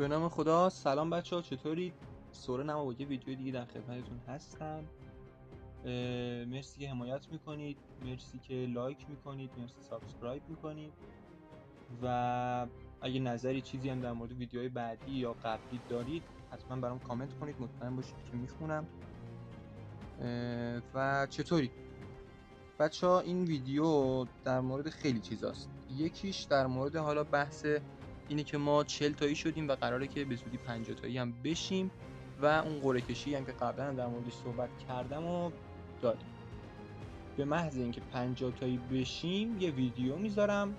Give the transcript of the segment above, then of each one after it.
به نام خدا. سلام بچه ها، چطورید؟ سورنم با یه ویدیو دیگه در خدمتتون هستم. مرسی که حمایت میکنید، مرسی که لایک میکنید، مرسی سابسکرایب میکنید و اگه نظری چیزی هم در مورد ویدیوهای بعدی یا قبلی دارید حتما برام کامنت کنید، مطمئن باشید که میخونم. و چطوری بچه ها، این ویدیو در مورد خیلی چیزاست. یکیش در مورد حالا بحث اینه که ما 40 تایی شدیم و قراره که به زودی 50 تایی هم بشیم و اون قرعه کشی هم که قبلا در موردش صحبت کردم و داریم. به محض اینکه 50 تایی بشیم یه ویدیو میذارم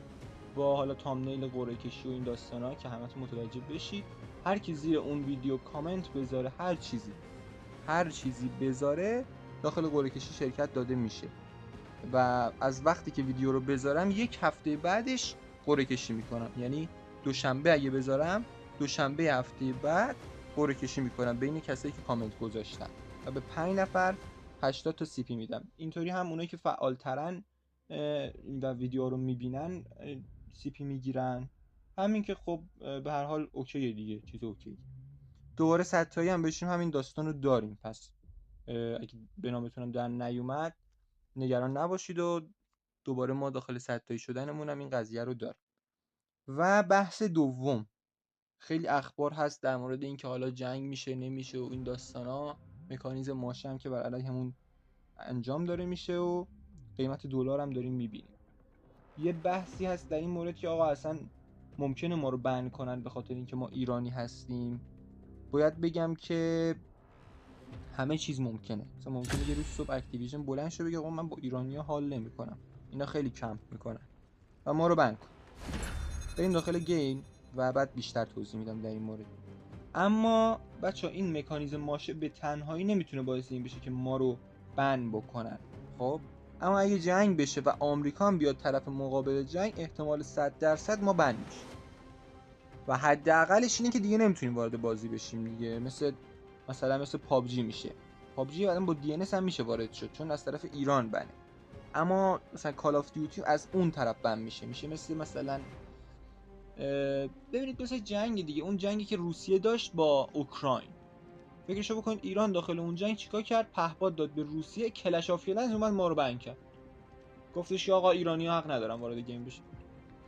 با حالا تامنیل قرعه کشی و این داستانا که همتون متوجه بشید. هر کی زیر اون ویدیو کامنت بذاره، هر چیزی بذاره، داخل قرعه کشی شرکت داده میشه و از وقتی که ویدیو رو بذارم یک هفته بعدش قرعه کشی میکنم. یعنی دوشنبه اگه بذارم، دوشنبه هفته بعد قرعه کشی میکنم بین کسایی که کامنت گذاشتن و به 5 نفر 80 تا سی پی میدم. اینطوری هم اونایی که فعالترن و ویدیو رو میبینن سی پی میگیرن. همین که خب به هر حال اوکیه دیگه، چیز اوکی. دوباره 100 تایی هم بشیم همین داستان رو داریم. پس اگه به نامتونم در نیومد نگران نباشید و دوباره ما داخل 100 تایی شدنمون هم این قضیه رو داریم. و بحث دوم، خیلی اخبار هست در مورد این که حالا جنگ میشه نمیشه و این داستانا. مکانیزم ماشه هم که بر علیهمون انجام داره میشه و قیمت دلار هم داریم میبینیم. یه بحثی هست در این مورد که آقا اصلا ممکنه ما رو بن کنن به خاطر اینکه ما ایرانی هستیم. باید بگم که همه چیز ممکنه. مثلا ممکنه یه روز صبح اکتیویژن بلند شه بگه آقا من با ایرانی‌ها حال نمی‌کنم، اینا خیلی کمپ میکنن و ما رو بند کن. بریم داخل گیم و بعد بیشتر توضیح میدم در این مورد. اما بچه‌ها این مکانیزم ماشه به تنهایی نمیتونه باعث این بشه که ما رو بند بکنن. خب اما اگه جنگ بشه و آمریکا هم بیاد طرف مقابل جنگ، احتمال 100% ما بند میشیم و حداقلش اینه که دیگه نمیتونیم وارد بازی بشیم دیگه. مثلا پابجی میشه. پابجی بعدن با دی ان اس هم میشه وارد شد چون از طرف ایران بنه. اما مثلا کال آف دیوتی از اون طرف بند میشه مثلا ببینید مثل جنگ دیگه، اون جنگی که روسیه داشت با اوکراین. فکرشو بکنید ایران داخل اون جنگ چیکار کرد؟ پهپاد داد به روسیه، کلش آف کلنز اومد ما رو بند کرد. گفتش آقا ایرانی‌ها حق ندارن وارد گیم بشن.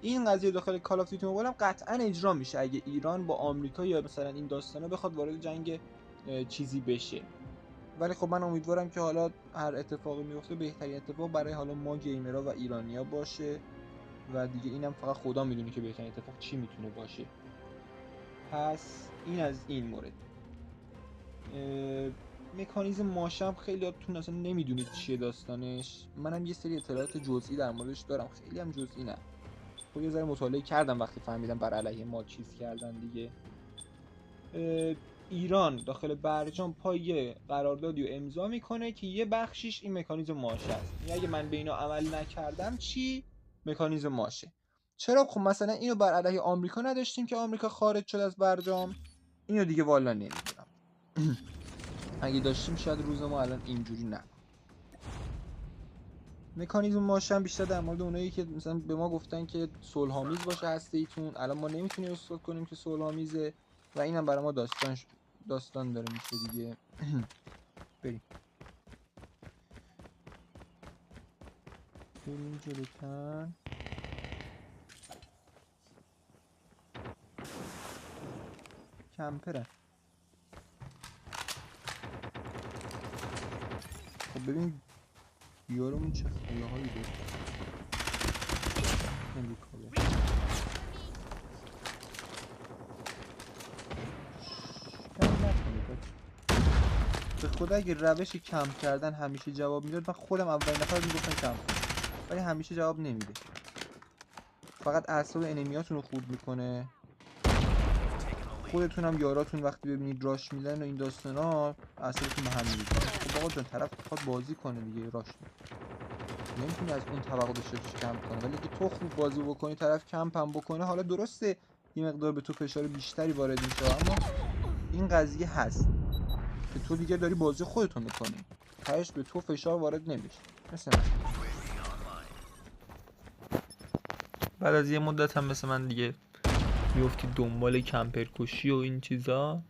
این قضیه داخل کال آف دیوتی موبایل هم قطعا اجرا میشه اگه ایران با آمریکا یا مثلا این داستانا بخواد وارد جنگ چیزی بشه. ولی خب من امیدوارم که حالا هر اتفاقی میفته بهترین اتفاق برای حالا ما گیمرها و ایرانیا باشه و دیگه اینم فقط خدا میدونه که بهترین اتفاق چی میتونه باشه. پس این از این مورد. مکانیزم ماشم خیلیاتون اصلا نمیدونید چیه داستانش. منم یه سری اطلاعات جزئی در موردش دارم، خیلی هم جزئی نه. خب یه ذره مطالعه کردم وقتی فهمیدم بر علیه ما چیز کردن دیگه. ایران داخل برجام پای قراردادی رو امضا میکنه که یه بخشیش این مکانیزم ماشه است. یعنی اگه من به اینا عمل نکردم چی؟ مکانیزم ماشه. چرا؟ خب مثلا اینو بر علیه آمریکا نداشتیم که آمریکا خارج شد از برجام. اینو دیگه والا نمیدونم. اگه داشتیم شاید روز ما الان اینجوری نه. مکانیزم ماشه هم بیشتر در مورد اونایی که مثلا به ما گفتن که صلح‌آمیز باشه هسته‌ایتون، الان ما نمیتونیم اثبات کنیم که صلح‌آمیزه و اینم برای ما داستان داره میشه دیگه. بریم جلوتر. کمپره. خب ببین یارمون چه خیلی هایی داره. به خدا اگه روش کم کردن همیشه جواب میداد من خودم اولین نفر میگفتم کم کن، ولی همیشه جواب نمیده. فقط اعصاب انمیاتون رو خورد میکنه. خودتون هم یاراتون وقتی ببینید راش میدن و این داستانا اعصابتون به هم میریزه. خب آقا جان طرف میخواد بازی کنه دیگه، راش نمیتونی از اون توقع داشته باشی کم کنه. ولی اگه تو خوب بازی بکنی طرف کمپ هم بکنه، حالا درسته یه مقدار به تو فشار بیشتری وارد میشه، اما این قضیه هست که تو دیگه داری بازی خودتو میکنی، تهش به تو فشار وارد نمیشه. مثل من بعد از یه مدت هم مثل من دیگه میفتی دنبال کمپر کشی و این چیزا.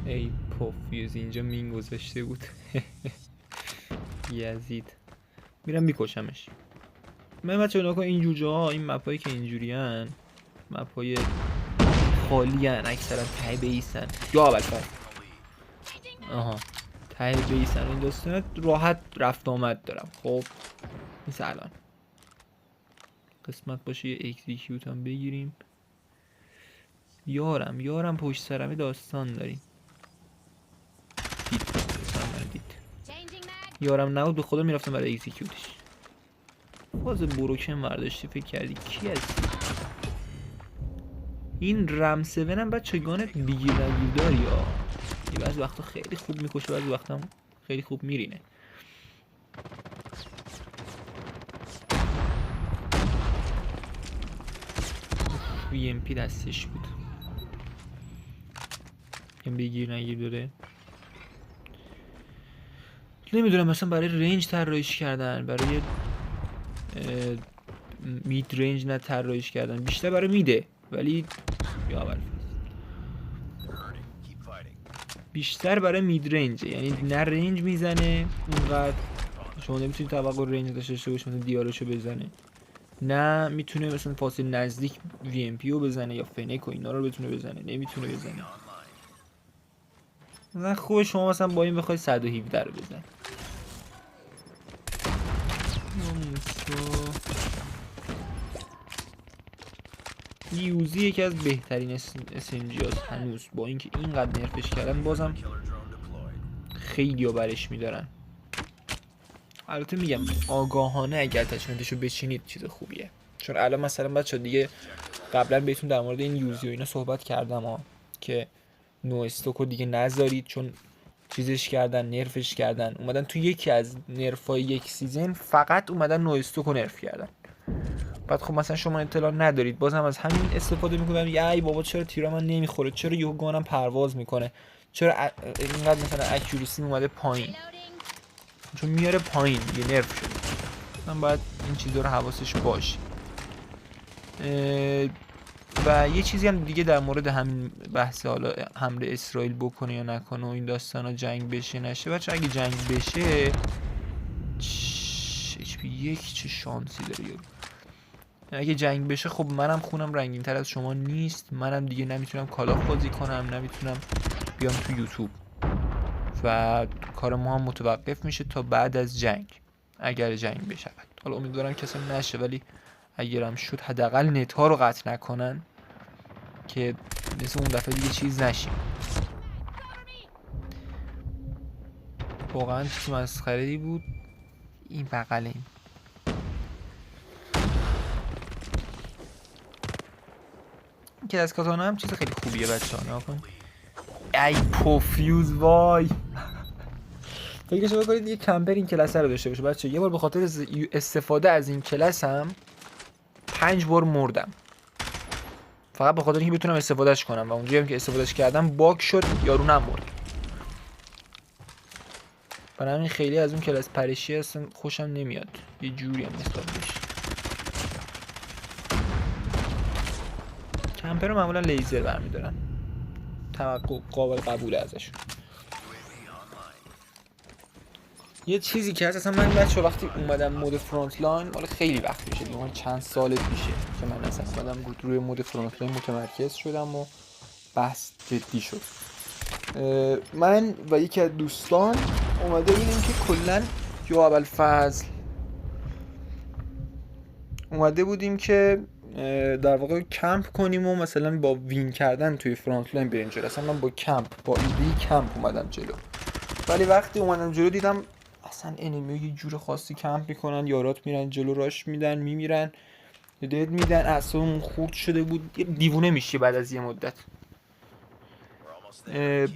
ای پوفیوز اینجا مین گذاشته بود. یزید میرم میکشمش. من بچه نگاه کن این جوجه ها، این مپایی که اینجوری هن مپای خالی هن، اکثرا ته بیسن یا اول فرد آها ته بیسن. این داستانت راحت رفت آمد دارم. خب مثل الان قسمت باشه یه اکزیکیوت هم بگیریم. یارم پشت سرمی داستان داریم. دید یارم نبود به خدا میرفتم برای اکزیکیوتش. باز بروکن برداشتی فکر کردی کی هستی؟ این رم 7 هم بچه گانت بگیر نگیر داری یا یه بعض وقتا خیلی خوب میکشه، بعض وقتا خیلی خوب میرینه. VMP دستش بود. این بگیر نگیر داره. نمیدونم مثلا برای رنج طراحیش کردن، برای مید رنج نه طراحیش کردن، بیشتر برای میده ولی یا اول بیشتر برای مید رنجه، یعنی نه رنج میزنه اونقدر شما نمیتونید توقع رنج داشته باشید مثلا دیارشو بزنه، نه میتونه مثلا فاصله نزدیک VMP رو بزنه یا فنک و اینا رو بتونه بزنه، نمیتونه بزنه. مثلا خوبه شما مثلا با این بخوای 117 رو بزن. یوزی یکی از بهترین SMG هاست هنوز، با اینکه اینقدر نرفش کردن بازم خیلی ها برش میدارن. البته میگم آگاهانه اگر اتچمنتشو بچینید چیز خوبیه، چون الان مثلا بچه دیگه قبلا بهتون در مورد این یوزی و اینا صحبت کردم ها که نو استوکو دیگه نذارید، چون چیزش کردن نرفش کردن، اومدن تو یکی از نرفای یک سیزن فقط اومدن نو استوکو نرف کردن. بعد خب مثلا شما اطلاع ندارید بازم از همین استفاده میکنم، ای بابا چرا تیرا من نمیخوره، چرا یهو گانم پرواز میکنه، چرا اینقدر مثلا اکیوریسی اومده پایین، چون میاره پایین یه نرف شده. من باید این چیزا رو حواسش باشه. و یه چیزی هم دیگه در مورد همین بحث حالا حمله اسرائیل بکنه یا نکنه و این داستانا جنگ بشه نشه، بچه اگه جنگ بشه یک چه شانسی داره یارو. اگه جنگ بشه خب منم خونم رنگین تر از شما نیست، منم دیگه نمیتونم کالاف بازی کنم، نمیتونم بیام تو یوتیوب و کار ما هم متوقف میشه تا بعد از جنگ اگر جنگ بشه. حالا امیدوارم کسی نشه، ولی اگرم شد حداقل نت ها رو قطع نکنن که مثل اون دفعه دیگه چیز نشیم. واقعا چیز مسخره‌ای بود. این بغل این که از کاتانا هم چیز خیلی خوبیه بچه ها نکن. ای پوفیوز وای فکرشو بکنید یه کمپر این کلاس رو داشته باشه بچه. یه بار به خاطر استفاده از این کلاس هم 5 بار مردم، فقط به خاطر اینکه بتونم استفادهش کنم و اونجایی هم که استفادهش کردم باگ شد یارو نمرد. برای همین خیلی از اون کلاس پرشی اصلا خوشم نمیاد، یه جوری هم نسبت بهش. کمپر رو معمولا لیزر برمیدارن، توقع قابل قبوله ازشون. یه چیزی که هست اصلا من بچه وقتی اومدم مود فرانت لاین مال خیلی وقت میشه دیگه، چند سال پیشه که من اصلا اومدم روی مود فرانت لاین متمرکز شدم و بحث جدی شد. من و یکی از دوستان اومده بودیم که کلا یا اول فضل اومده بودیم که در واقع کمپ کنیم و مثلا با وین کردن توی فرانت لاین بریم جلو. اصلا من با ایده کمپ اومدم جلو، ولی وقتی اومدم جلو دیدم اصلا انیمی یه جور خاصی کمپ میکنن، یارات میرن جلو راش میدن میمیرن دد میدن، اصلا خورد شده بود، دیوونه میشی بعد از یه مدت.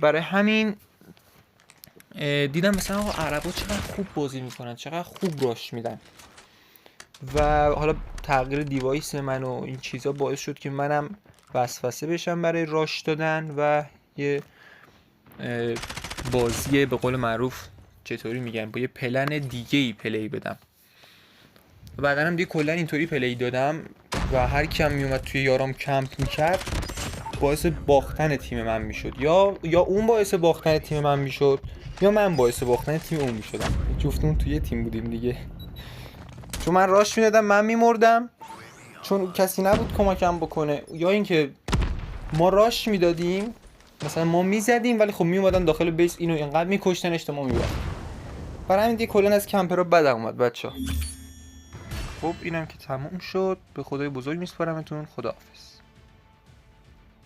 برای همین دیدم مثلا عربا چقدر خوب بازی میکنن، چقدر خوب راش میدن و حالا تغییر دیوایس من و این چیزا باعث شد که منم وسوسه بشم برای راش دادن و یه بازی به قول معروف چطوری میگن با یه پلن دیگه ای پلی بدم. و بعدنم دیگه کلا اینطوری پلی دادم و هر کی هم میومد توی یارام کمپ میکرد باعث باختن تیم من میشد، یا اون باعث باختن تیم من میشد یا من باعث باختن تیم اون میشدم. جفتمون توی تیم بودیم دیگه. چون من راش میدادم من میمردم چون کسی نبود کمکم بکنه، یا اینکه ما راش میدادیم مثلا ما میزدیم ولی خب میومدن داخل بیس اینو اینقدر میکشتنش ما میبردیم. برای همین دیگه کلا از کمپرها بدم اومد بچه‌ها. خب اینم که تموم شد. به خدای بزرگ میسپارمتون. خداحافظ.